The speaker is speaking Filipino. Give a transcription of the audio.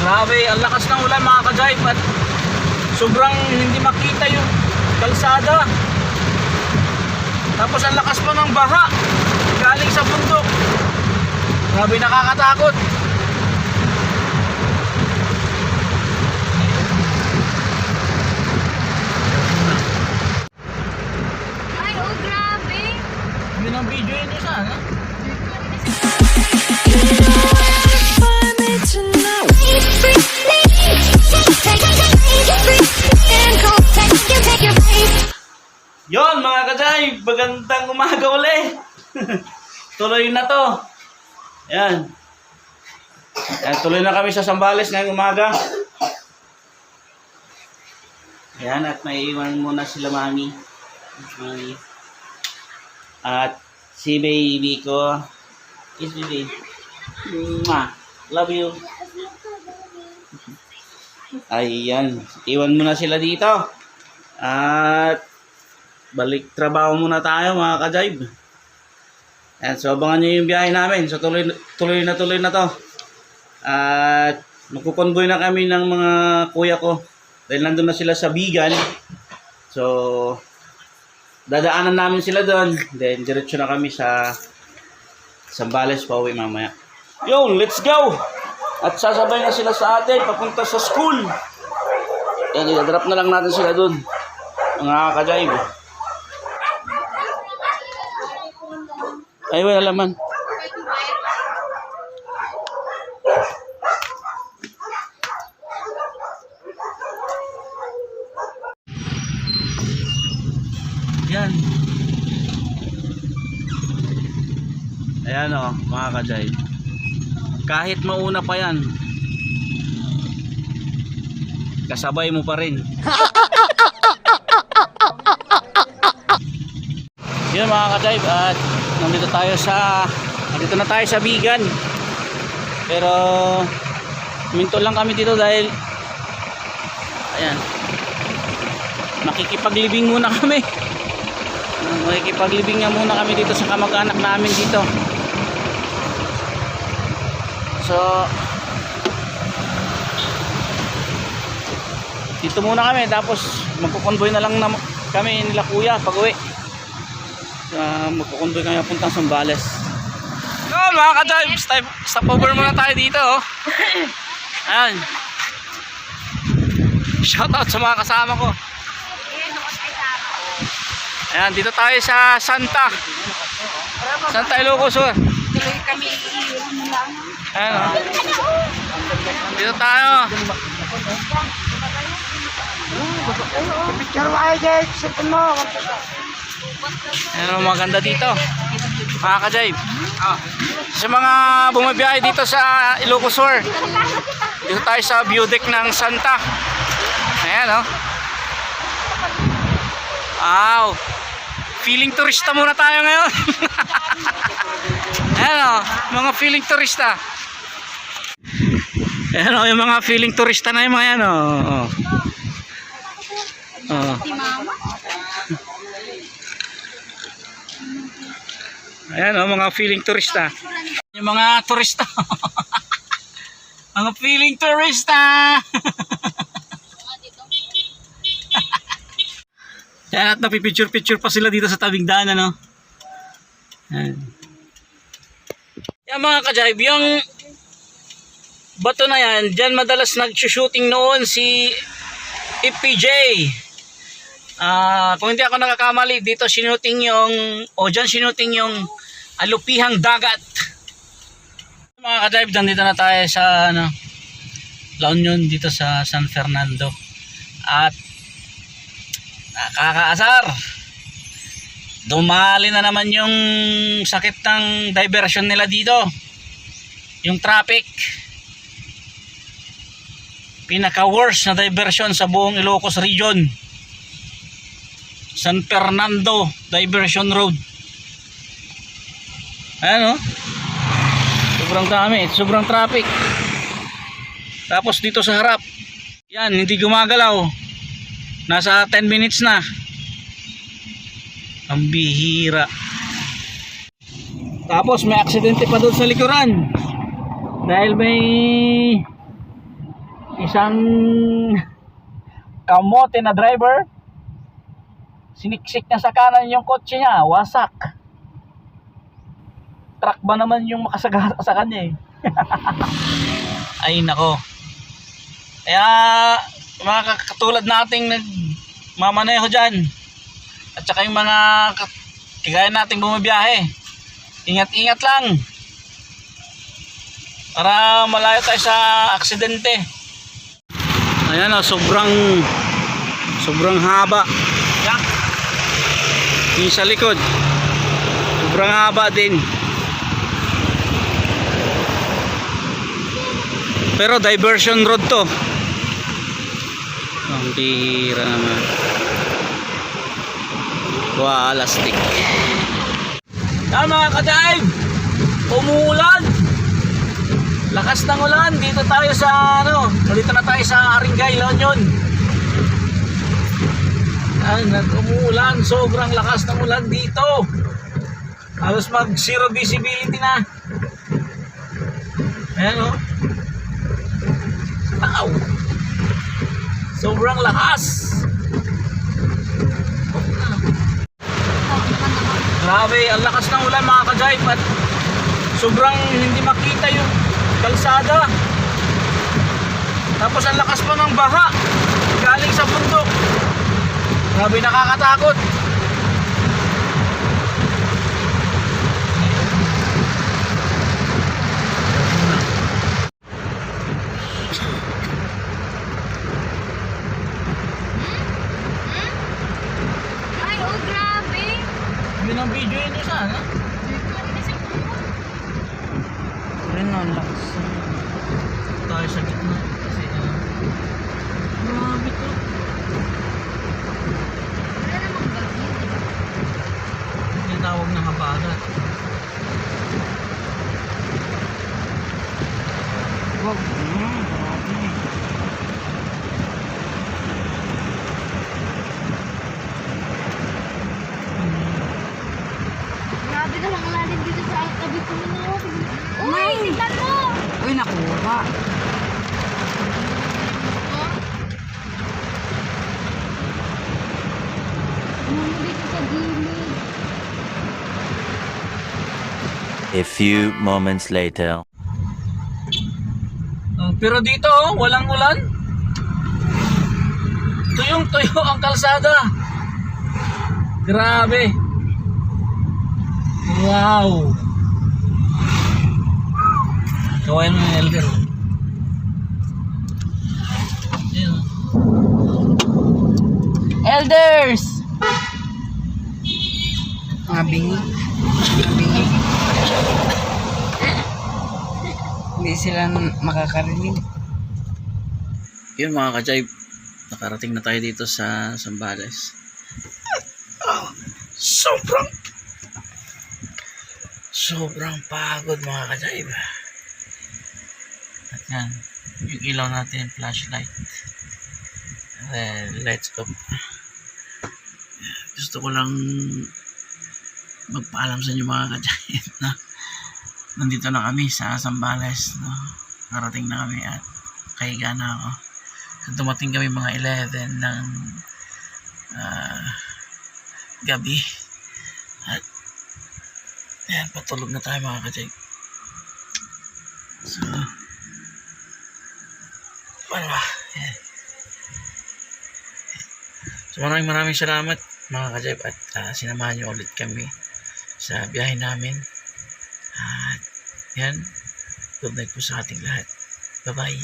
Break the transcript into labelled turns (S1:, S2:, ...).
S1: Grabe, ang lakas ng ulan mga ka-jive at sobrang hindi makita yung kalsada. Tapos ang lakas pa ng baha galing sa bundok. Grabe, nakakatakot.
S2: Ay, oh grabe.
S1: Yun ang video yun yung sana. Yon mga ka-jive, magandang umaga uli. Tuloy na to. Yan. Yan, tuloy na kami sa Zambales ngayong umaga. Yan, at may iwan muna sila mami. At si baby ko. Kiss baby. Love you. Ayan, iwan muna sila dito. At balik trabaho muna tayo mga ka-jive. Ayan, so abangan nyo yung biyahe namin. So tuloy na to. At magkukonvoy na kami ng mga kuya ko. Dahil nandun na sila sa Bigan. So dadaanan namin sila doon. Then diretso na kami sa Zambales pa uwi mamaya. Yo, let's go! At sasabay na sila sa atin papunta sa school. Yan, i-drop na lang natin sila doon. Mga ka-jive. Ay, wala laman. Yan. Ayan o, mga ka-jive. Kahit mauna pa yan, kasabay mo pa rin. Yun mga ka-jive, at nandito na tayo sa Bigan. Pero minto lang kami dito dahil ayan, makikipaglibing muna kami. Makikipaglibing nga muna kami dito sa kamag-anak namin dito. So dito muna kami, tapos magkukonvoy na lang kami nila kuya pag uwi. Magkukonvoy kami papuntang Zambales. Yo mga ka-jive, stop over muna tayo dito oh. Ayan, shoutout sa mga kasama ko. Ayan, dito tayo sa Santa Ilocos.
S2: Tuloy kami.
S1: Ayan oh. Dito tayo.
S2: Picture mo ay guys, sipin mo.
S1: Ayan, maganda dito mga ka-jive. Sa mga bumabiyahe dito sa Ilocos Sur, dito tayo sa view deck ng Santa. Ayan oh. Wow, feeling turista muna tayo ngayon. Ayan oh, mga feeling turista. Ayan oh, yung mga feeling turista na yung mga yan oh. Ayan o, mga feeling turista. Yung mga turista. Mga feeling turista. Ayan, at napipicture-picture pa sila dito sa tabing daan, ano. Ayan. Yan mga ka-jive, yung bato na yan, dyan madalas nag-shooting noon si FPJ. Kung hindi ako nakakamali, dito sinuting yung alupihang dagat. Mga ka-jive, dito na tayo sa La Union, dito sa San Fernando. At nakakaasar, dumali na naman yung sakit ng diversion nila dito, yung traffic. Pinaka worst na diversion sa buong Ilocos region, San Fernando Diversion Road. Ayan o, sobrang dami, sobrang traffic. Tapos dito sa harap, yan, hindi gumagalaw, nasa 10 minutes na. Ang bihira. Tapos may aksidente pa doon sa likuran dahil may Isang kamote na driver, siniksik niya sa kanan yung kotse niya, wasak. Truck ba naman yung makasagasa sa kanya eh. Ay nako. Kaya mga katulad nating nagmamaneho dyan, at saka yung mga kagaya nating bumibiyahe, ingat-ingat lang para malayo tayo sa aksidente. Ayan o, sobrang haba. Yan. Yung sa likod, sobrang haba din. Pero diversion road to. Ang tira naman. Walastik. Yan mga ka-dive, umuulan. Lakas ng ulan. Dito tayo sa dito na tayo sa Aringay, La Union. Umuulan, sobrang lakas ng ulan dito. Halos mag zero visibility na. Ayan o. Wow. Sobrang lakas. Grabe, ang lakas ng ulan mga ka-jive, at sobrang hindi makita yung kalsada. Tapos ang lakas pa ng baha galing sa bundok. Grabe, nakakatakot.
S2: Ay, oh, grabe.
S1: Yun ang video yun yung sana. Ayun na, ang lakas. Tayo sa gitna. Kasi grabe to.
S2: Wala namang bagyo, di ba?
S1: Yung tawag na habagat. Wag na, grabe.
S2: Grabe naman ang lalim dito sa tabi ko na. Uy, tignan mo!
S3: Uy, nakuha.
S2: Ano dito sa gilid?
S4: A few moments later.
S1: Pero dito walang ulan. Tuyong-tuyo ang kalsada. Grabe. Wow. Kawain mo yung elder. Ayan.
S3: Elders! Mga bingi. Mga bingi. Hindi sila makakarinig.
S1: Yun mga ka-jive, nakarating na tayo dito sa Zambales. Sobrang pagod mga ka-jive. At yan, yung ilaw natin, flashlight. Let's go. Gusto ko lang magpaalam sa inyo mga ka-jive na nandito na kami sa Zambales, no? Narating na kami at kahiga na ako. Dumating kami mga 11 ng gabi at ayan, patulog na tayo mga ka-jive. So ano ba? Ayan. So maraming salamat mga ka-jive at sinamahan nyo ulit kami sa biyahe namin. At yan, good night po sa ating lahat. Bye bye.